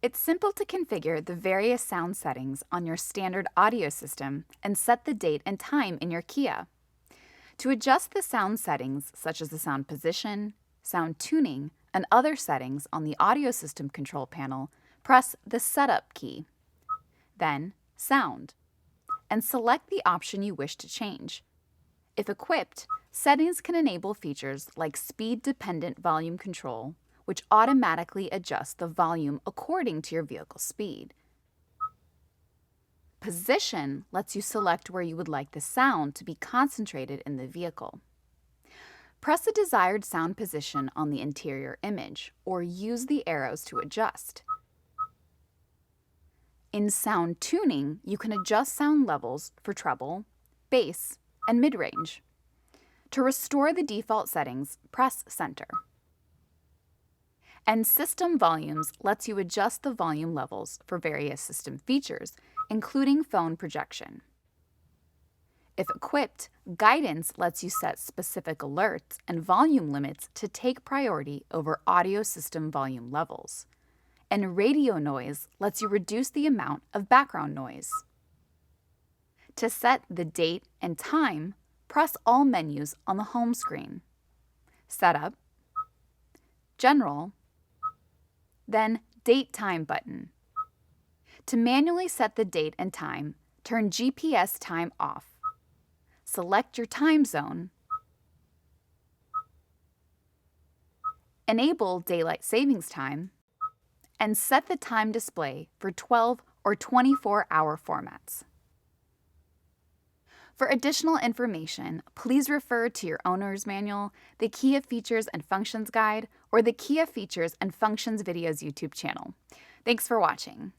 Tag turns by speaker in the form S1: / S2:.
S1: It's simple to configure the various sound settings on your standard audio system and set the date and time in your Kia. To adjust the sound settings, such as the sound position, sound tuning, and other settings on the audio system control panel, press the Setup key, then Sound, and select the option you wish to change. If equipped, settings can enable features like speed-dependent volume control, which automatically adjusts the volume according to your vehicle's speed. Position lets you select where you would like the sound to be concentrated in the vehicle. Press a desired sound position on the interior image, or use the arrows to adjust. In sound tuning, you can adjust sound levels for treble, bass, and mid-range. To restore the default settings, press Center. And System Volumes lets you adjust the volume levels for various system features, including phone projection. If equipped, Guidance lets you set specific alerts and volume limits to take priority over audio system volume levels. And Radio Noise lets you reduce the amount of background noise. To set the date and time, press all menus on the home screen. Setup, General, then Date Time button. To manually set the date and time, turn GPS time off. Select your time zone. Enable Daylight Savings Time, and set the time display for 12 or 24-hour formats. For additional information, please refer to your owner's manual, the Kia Features and Functions Guide, or the Kia Features and Functions Videos YouTube channel. Thanks for watching.